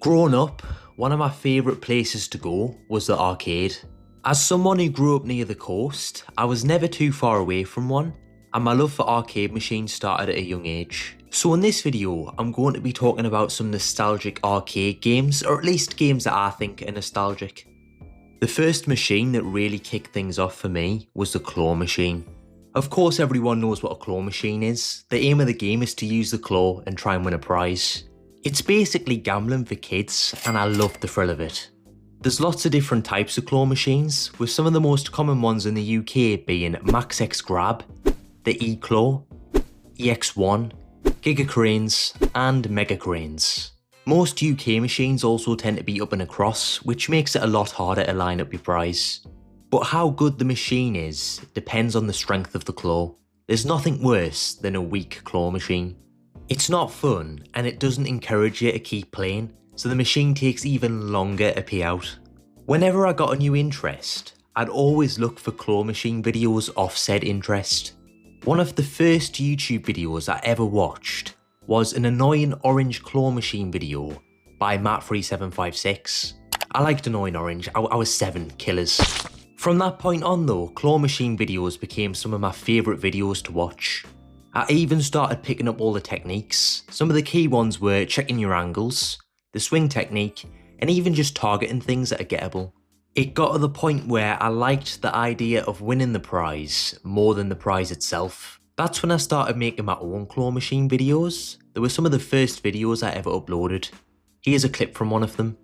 Growing up, one of my favourite places to go was the arcade. As someone who grew up near the coast, I was never too far away from one, and my love for arcade machines started at a young age. So in this video, I'm going to be talking about some nostalgic arcade games, or at least games that I think are nostalgic. The first machine that really kicked things off for me was the claw machine. Of course everyone knows what a claw machine is. The aim of the game is to use the claw and try and win a prize. It's basically gambling for kids, and I love the thrill of it. There's lots of different types of claw machines, with some of the most common ones in the UK being Max X Grab, the E-Claw, EX1, Giga Cranes, and Mega Cranes. Most UK machines also tend to be up and across, which makes it a lot harder to line up your prize. But how good the machine is depends on the strength of the claw. There's nothing worse than a weak claw machine. It's not fun, and it doesn't encourage you to keep playing, so the machine takes even longer to pay out. Whenever I got a new interest, I'd always look for claw machine videos off said interest. One of the first YouTube videos I ever watched was an annoying orange claw machine video by Matt3756. I liked annoying orange, I was 7 killers. From that point on though, claw machine videos became some of my favourite videos to watch. I even started picking up all the techniques. Some of the key ones were checking your angles, the swing technique, and even just targeting things that are gettable. It got to the point where I liked the idea of winning the prize more than the prize itself. That's when I started making my own claw machine videos. They were some of the first videos I ever uploaded. Here's a clip from one of them.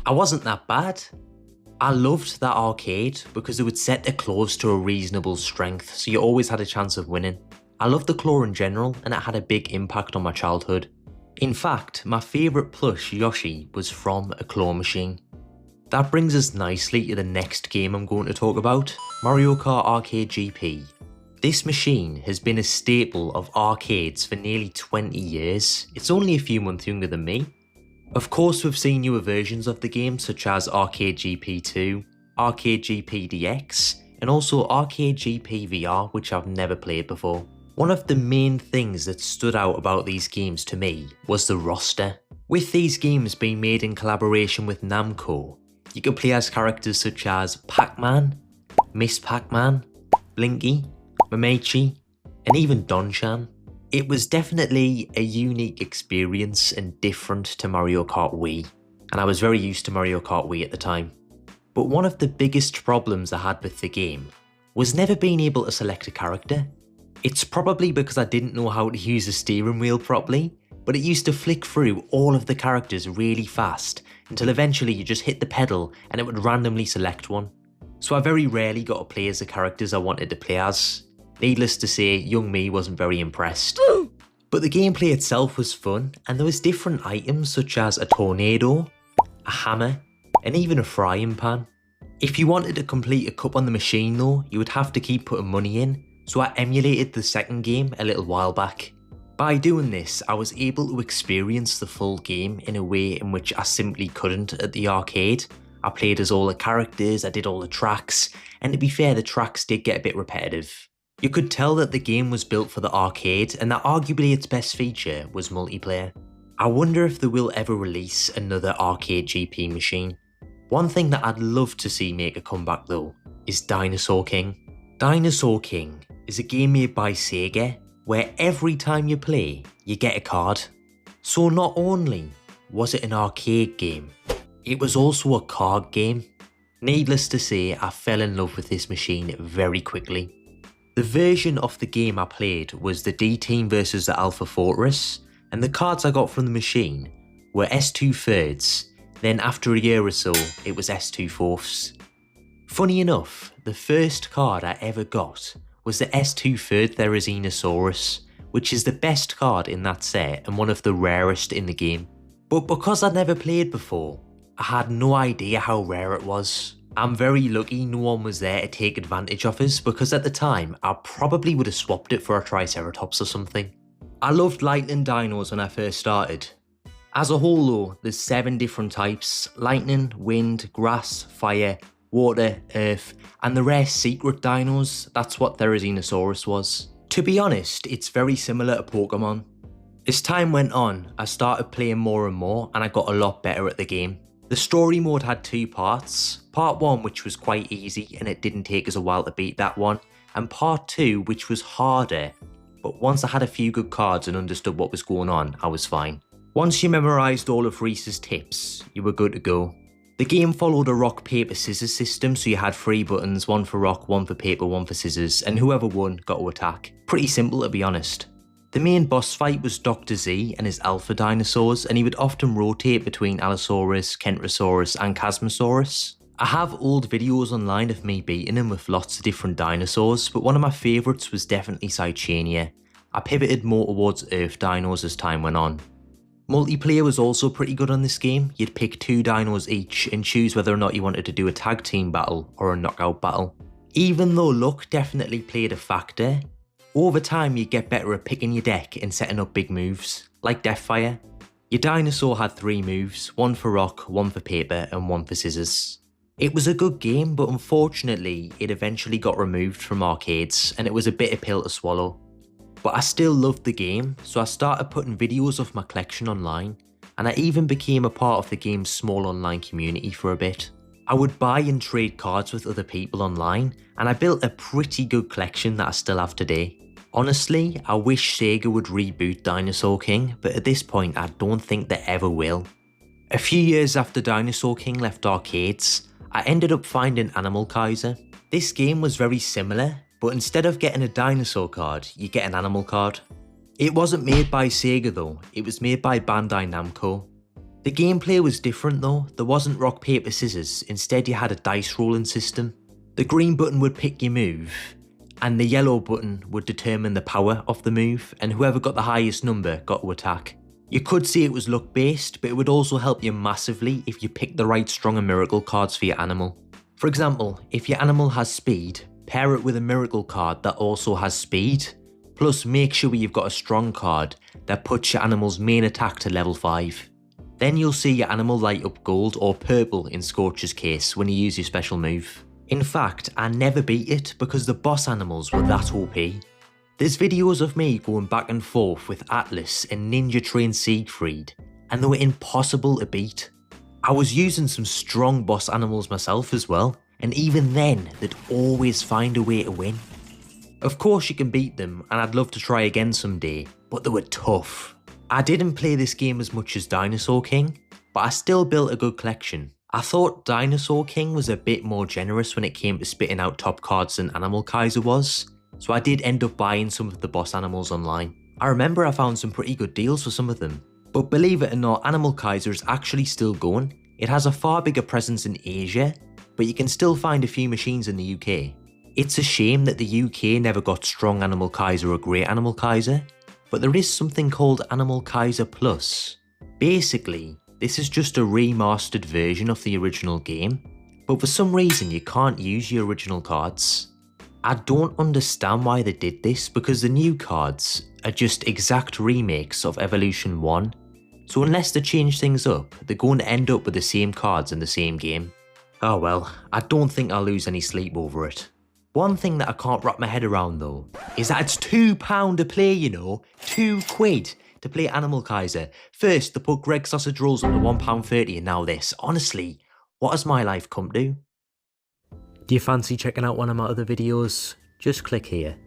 I wasn't that bad. I loved that arcade because it would set the claws to a reasonable strength, so you always had a chance of winning. I loved the claw in general, and it had a big impact on my childhood. In fact, my favourite plush Yoshi was from a claw machine. That brings us nicely to the next game I'm going to talk about, Mario Kart Arcade GP. This machine has been a staple of arcades for nearly 20 years. It's only a few months younger than me. Of course we've seen newer versions of the game such as Arcade GP 2, Arcade GP DX, and also Arcade GP VR, which I've never played before. One of the main things that stood out about these games to me was the roster. With these games being made in collaboration with Namco, you could play as characters such as Pac-Man, Miss Pac-Man, Blinky, Mamechi, and even Don-chan. It was definitely a unique experience and different to Mario Kart Wii, and I was very used to Mario Kart Wii at the time. But one of the biggest problems I had with the game was never being able to select a character. It's probably because I didn't know how to use the steering wheel properly, but it used to flick through all of the characters really fast until eventually you just hit the pedal and it would randomly select one. So I very rarely got to play as the characters I wanted to play as. Needless to say, young me wasn't very impressed. But the gameplay itself was fun, and there was different items such as a tornado, a hammer, and even a frying pan. If you wanted to complete a cup on the machine though, you would have to keep putting money in, so I emulated the second game a little while back. By doing this, I was able to experience the full game in a way in which I simply couldn't at the arcade. I played as all the characters, I did all the tracks, and to be fair, the tracks did get a bit repetitive. You could tell that the game was built for the arcade and that arguably its best feature was multiplayer. I wonder if they will ever release another Arcade GP machine. One thing that I'd love to see make a comeback though is Dinosaur King. Dinosaur King is a game made by Sega where every time you play, you get a card. So not only was it an arcade game, it was also a card game. Needless to say, I fell in love with this machine very quickly. The version of the game I played was the D-Team versus the Alpha Fortress, and the cards I got from the machine were S2 thirds, then after a year or so, it was S2 fourths. Funny enough, the first card I ever got was the S2 third Therizinosaurus, which is the best card in that set and one of the rarest in the game. But because I'd never played before, I had no idea how rare it was. I'm very lucky no one was there to take advantage of us because at the time I probably would have swapped it for a Triceratops or something. I loved lightning dinos when I first started. As a whole though, there's 7 different types: lightning, wind, grass, fire, water, earth, and the rare secret dinos. That's what Therizinosaurus was. To be honest, it's very similar to Pokemon. As time went on, I started playing more and more and I got a lot better at the game. The story mode had 2 parts, part 1 which was quite easy and it didn't take us a while to beat that one, and part 2 which was harder, but once I had a few good cards and understood what was going on, I was fine. Once you memorised all of Reese's tips, you were good to go. The game followed a rock, paper, scissors system, so you had 3 buttons, 1 for rock, 1 for paper, 1 for scissors, and whoever won got to attack. Pretty simple to be honest. The main boss fight was Dr. Z and his alpha dinosaurs, and he would often rotate between Allosaurus, Kentrosaurus and Chasmosaurus. I have old videos online of me beating him with lots of different dinosaurs, but one of my favourites was definitely Cychania. I pivoted more towards Earth dinos as time went on. Multiplayer was also pretty good on this game. You'd pick 2 dinos each and choose whether or not you wanted to do a tag team battle or a knockout battle. Even though luck definitely played a factor, over time you get better at picking your deck and setting up big moves, like Deathfire. Your dinosaur had 3 moves, 1 for rock, 1 for paper and 1 for scissors. It was a good game, but unfortunately it eventually got removed from arcades and it was a bitter pill to swallow. But I still loved the game, so I started putting videos of my collection online, and I even became a part of the game's small online community for a bit. I would buy and trade cards with other people online, and I built a pretty good collection that I still have today. Honestly, I wish Sega would reboot Dinosaur King, but at this point I don't think they ever will. A few years after Dinosaur King left arcades, I ended up finding Animal Kaiser. This game was very similar, but instead of getting a dinosaur card, you get an animal card. It wasn't made by Sega though, it was made by Bandai Namco. The gameplay was different though, there wasn't rock paper scissors, instead you had a dice rolling system. The green button would pick your move, and the yellow button would determine the power of the move, and whoever got the highest number got to attack. You could say it was luck based, but it would also help you massively if you picked the right strong and miracle cards for your animal. For example, if your animal has speed, pair it with a miracle card that also has speed, plus make sure you've got a strong card that puts your animal's main attack to level 5. Then you'll see your animal light up gold or purple in Scorch's case when you use your special move. In fact, I never beat it because the boss animals were that OP. There's videos of me going back and forth with Atlas and Ninja Train Siegfried, and they were impossible to beat. I was using some strong boss animals myself as well, and even then they'd always find a way to win. Of course you can beat them, and I'd love to try again someday, but they were tough. I didn't play this game as much as Dinosaur King, but I still built a good collection. I thought Dinosaur King was a bit more generous when it came to spitting out top cards than Animal Kaiser was, so I did end up buying some of the boss animals online. I remember I found some pretty good deals for some of them, but believe it or not, Animal Kaiser is actually still going. It has a far bigger presence in Asia, but you can still find a few machines in the UK. It's a shame that the UK never got Strong Animal Kaiser or Great Animal Kaiser, but there is something called Animal Kaiser Plus. Basically, this is just a remastered version of the original game, but for some reason you can't use your original cards. I don't understand why they did this because the new cards are just exact remakes of Evolution 1, so unless they change things up, they're going to end up with the same cards in the same game. Oh well, I don't think I'll lose any sleep over it. One thing that I can't wrap my head around though, is that it's £2 to play, you know, £2 to play Animal Kaiser. First they put Greg sausage rolls on the £1.30 and now this. Honestly, what has my life come to? Do you fancy checking out one of my other videos? Just click here.